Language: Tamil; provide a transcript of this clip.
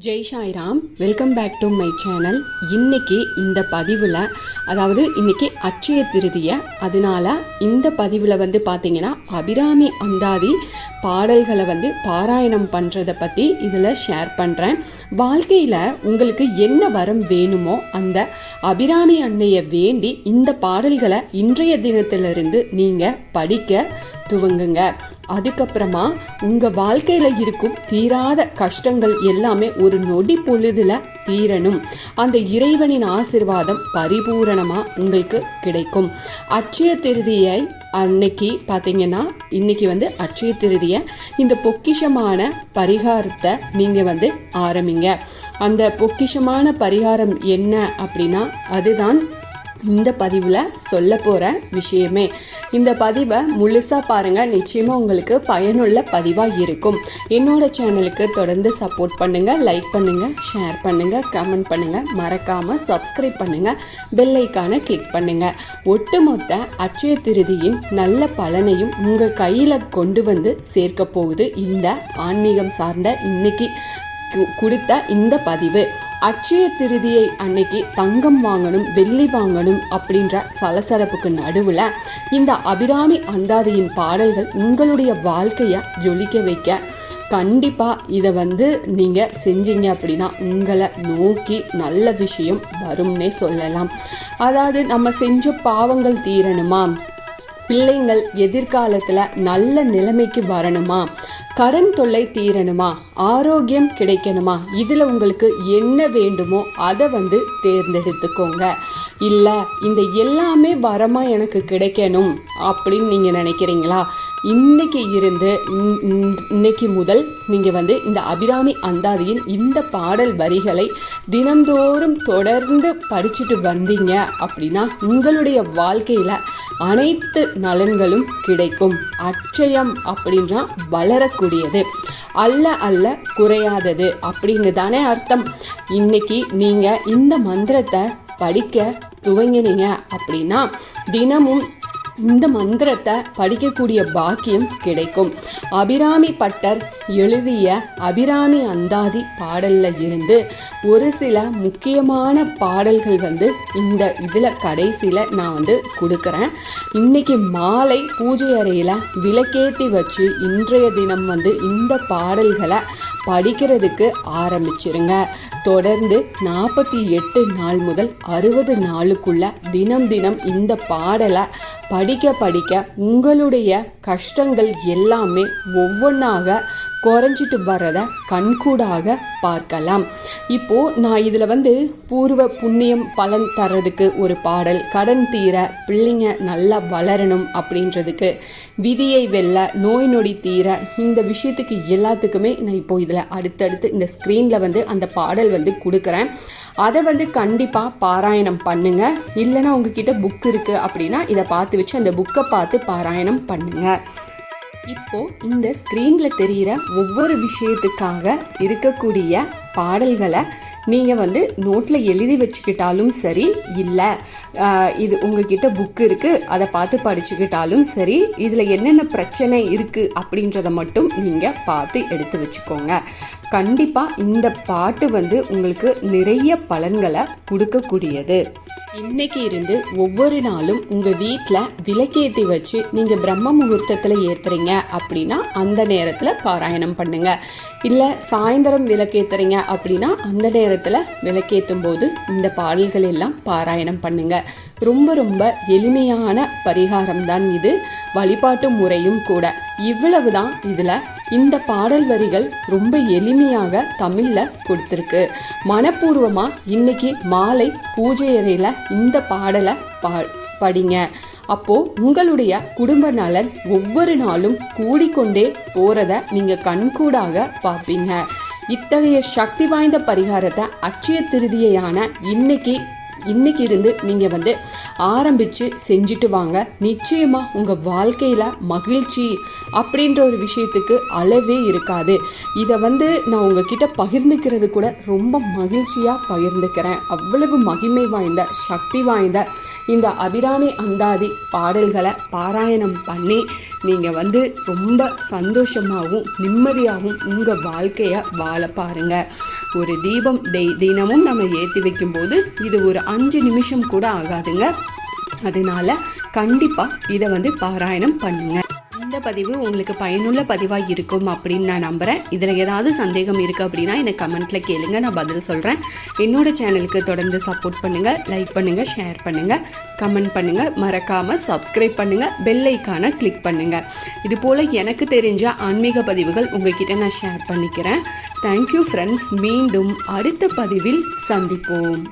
Jai Sairam, welcome back to my channel. இன்னைக்கு இந்த பதிவில் இன்னைக்கு அட்சய திருதியை, அதனால இந்த பதிவில் பார்த்தீங்கன்னா அபிராமி அந்தாதி பாடல்களை பாராயணம் பண்ணுறதை பற்றி இதில் ஷேர் பண்ணுறேன். வாழ்க்கையில் உங்களுக்கு என்ன வரம் வேணுமோ அந்த அபிராமி அன்னையை வேண்டி இந்த பாடல்களை இன்றைய தினத்திலிருந்து நீங்கள் படிக்க துவங்குங்க. அதுக்கப்புறமா உங்கள் வாழ்க்கையில் இருக்கும் தீராத கஷ்டங்கள் எல்லாமே ஒரு நொடி பொழுதுல தீரணும். அந்த இறைவனின் ஆசீர்வாதம் பரிபூரணமாக உங்களுக்கு கிடைக்கும். அட்சய திருதியை அன்னைக்கு பார்த்தீங்கன்னா, இன்னைக்கு அட்சய திருதியை இந்த பொக்கிஷமான பரிகாரத்தை நீங்கள் ஆரம்பிங்க. அந்த பொக்கிஷமான பரிகாரம் என்ன அப்படின்னா, அதுதான் இந்த பதிவில் சொல்ல போகிற விஷயமே. இந்த பதிவை முழுசாக பாருங்கள், நிச்சயமாக உங்களுக்கு பயனுள்ள பதிவாக இருக்கும். என்னோட சேனலுக்கு தொடர்ந்து சப்போர்ட் பண்ணுங்கள், லைக் பண்ணுங்கள், ஷேர் பண்ணுங்கள், கமெண்ட் பண்ணுங்கள், மறக்காமல் சப்ஸ்கிரைப் பண்ணுங்கள், பெல் ஐக்கானை கிளிக் பண்ணுங்கள். ஒட்டுமொத்த அட்சய திருதியின் நல்ல பலனையும் உங்கள் கையில் கொண்டு சேர்க்க போகுது இந்த ஆன்மீகம் சார்ந்த இன்னைக்கு கொடுத்த இந்த பதிவு. அட்சய திருதியை அன்னைக்கு தங்கம் வாங்கணும், வெள்ளி வாங்கணும் அப்படின்ற சலசலப்புக்கு நடுவில் இந்த அபிராமி அந்தாதியின் பாடல்கள் உங்களுடைய வாழ்க்கையை ஜொலிக்க வைக்க கண்டிப்பாக இதை நீங்கள் செஞ்சீங்க அப்படின்னா உங்களை நோக்கி நல்ல விஷயம் வரும்னே சொல்லலாம். அதாவது நம்ம செஞ்ச பாவங்கள் தீரணுமா, பிள்ளைங்கள் எதிர்காலத்தில் நல்ல நிலைமைக்கு வரணுமா, கடன் தொல்லை தீரணுமா, ஆரோக்கியம் கிடைக்கணுமா, இதில் உங்களுக்கு என்ன வேண்டுமோ அதை தேர்ந்தெடுத்துக்கோங்க. இல்லை இந்த எல்லாமே வரமாக எனக்கு கிடைக்கணும் அப்படின்னு நீங்கள் நினைக்கிறீங்களா, இன்னைக்கு முதல் நீங்கள் இந்த அபிராமி அந்தாதியின் இந்த பாடல் வரிகளை தினந்தோறும் தொடர்ந்து படிச்சுட்டு வந்தீங்க அப்படின்னா உங்களுடைய வாழ்க்கையில் அனைத்து நலன்களும் கிடைக்கும். அட்சயம் அப்படின்னா வளரக்கூடியது, அல்ல குறையாதது அப்படின்னு தானே அர்த்தம். இன்னைக்கு நீங்கள் இந்த மந்திரத்தை படிக்க துவங்கினீங்க அப்படின்னா தினமும் இந்த மந்திரத்தை படிக்கக்கூடிய பாக்கியம் கிடைக்கும். அபிராமி பட்டர் எழுதிய அபிராமி அந்தாதி பாடல்ல இருந்து ஒரு சில முக்கியமான பாடல்கள் இந்த இதில் கடைசியில் நான் கொடுக்குறேன். இன்னைக்கு மாலை பூஜை அறையில் விளக்கேற்றி வச்சு இன்றைய தினம் இந்த பாடல்களை படிக்கிறதுக்கு ஆரம்பிச்சிருங்க. தொடர்ந்து 48 நாள் முதல் 60 நாளுக்குள்ள தினம் இந்த பாடலை படிக்க உங்களுடைய கஷ்டங்கள் எல்லாமே ஒவ்வொன்றாக குறைஞ்சிட்டு வர்றதை கண்கூடாக பார்க்கலாம். இப்போது நான் இதில் பூர்வ புண்ணியம் பலன் தர்றதுக்கு ஒரு பாடல், கடன் தீர, பிள்ளைங்க நல்லா வளரணும் அப்படின்றதுக்கு, விதியை வெல்ல, நோய் நொடி தீர, இந்த விஷயத்துக்கு எல்லாத்துக்குமே நான் இப்போ இதில் அடுத்தடுத்து இந்த ஸ்க்ரீனில் அந்த பாடல் கொடுக்குறேன். அதை கண்டிப்பாக பாராயணம் பண்ணுங்க. இல்லைன்னா உங்ககிட்ட புக் இருக்குது அப்படின்னா இதை பார்த்து வச்சு அந்த புக்கை பார்த்து பாராயணம் பண்ணுங்க. இப்போ இந்த ஸ்க்ரீனில் தெரிகிற ஒவ்வொரு விஷயத்துக்காக இருக்கக்கூடிய பாடல்களை நீங்கள் நோட்டில் எழுதி வச்சுக்கிட்டாலும் சரி, இல்லை இது உங்ககிட்ட புக்கு இருக்குது அதை பார்த்து படிச்சுக்கிட்டாலும் சரி, இதில் என்னென்ன பிரச்சனை இருக்குது அப்படின்றத மட்டும் நீங்கள் பார்த்து எடுத்து வச்சுக்கோங்க. கண்டிப்பாக இந்த பாட்டு உங்களுக்கு நிறைய பலன்களை கொடுக்கக்கூடியது. இன்னைக்கு இருந்து ஒவ்வொரு நாளும் உங்கள் வீட்டில் விளக்கேற்றி வச்சு நீங்கள் பிரம்ம முகூர்த்தத்தில் ஏற்றுறீங்க அப்படின்னா அந்த நேரத்தில் பாராயணம் பண்ணுங்க. இல்லை சாயந்தரம் விளக்கேற்றுறீங்க அப்படின்னா அந்த நேரத்தில் விளக்கேற்றும் போது இந்த பாடல்கள் எல்லாம் பாராயணம் பண்ணுங்க. ரொம்ப எளிமையான பரிகாரம் தான் இது, வழிபாட்டு முறையும் கூட. இவ்வளவுதான். இதில் இந்த பாடல் வரிகள் ரொம்ப எளிமையாக தமிழில் கொடுத்துருக்கு. மனப்பூர்வமாக இன்னைக்கு மாலை பூஜை அறையில் இந்த பாடலை படிங்க. அப்போது உங்களுடைய குடும்ப நலன் ஒவ்வொரு நாளும் கூடிக்கொண்டே போகிறத நீங்கள் கண்கூடாக பார்ப்பீங்க. இத்தகைய சக்தி வாய்ந்த பரிகாரத்தை அட்சய திருதியான இன்னைக்கு இன்னைக்கு இருந்து நீங்கள் வந்து ஆரம்பித்து செஞ்சுட்டு வாங்க. நிச்சயமாக உங்கள் வாழ்க்கையில் மகிழ்ச்சி அப்படின்ற ஒரு விஷயத்துக்கு அளவே இருக்காது. இதை வந்து நான் உங்ககிட்ட பகிர்ந்துக்கிறது கூட ரொம்ப மகிழ்ச்சியாக பகிர்ந்துக்கிறேன். அவ்வளவு மகிமை வாய்ந்த சக்தி வாய்ந்த இந்த அபிராமி அந்தாதி பாடல்களை பாராயணம் பண்ணி நீங்கள் வந்து ரொம்ப சந்தோஷமாகவும் நிம்மதியாகவும் உங்கள் வாழ்க்கையை வாழ பாருங்கள். ஒரு தீபம் தினமும் நம்ம ஏற்றி வைக்கும்போது இது ஒரு 5 நிமிஷம் கூட ஆகாதுங்க. அதனால கண்டிப்பாக இதை வந்து பாராயணம் பண்ணுங்க. இந்த பதிவு உங்களுக்கு பயனுள்ள பதிவாக இருக்கும் அப்படின்னு நான் நம்புகிறேன். இதில் ஏதாவது சந்தேகம் இருக்குது அப்படின்னா எனக்கு கமெண்ட்டில் கேளுங்க, நான் பதில் சொல்கிறேன். என்னோட சேனலுக்கு தொடர்ந்து சப்போர்ட் பண்ணுங்கள், லைக் பண்ணுங்கள், ஷேர் பண்ணுங்கள், கமெண்ட் பண்ணுங்கள், மறக்காமல் சப்ஸ்கிரைப் பண்ணுங்கள், பெல் ஐக்கானை கிளிக் பண்ணுங்கள். இது போல் எனக்கு தெரிஞ்ச ஆன்மீக பதிவுகள் உங்ககிட்ட நான் ஷேர் பண்ணிக்கிறேன். Thank you friends. மீண்டும் அடுத்த பதிவில் சந்திப்போம்.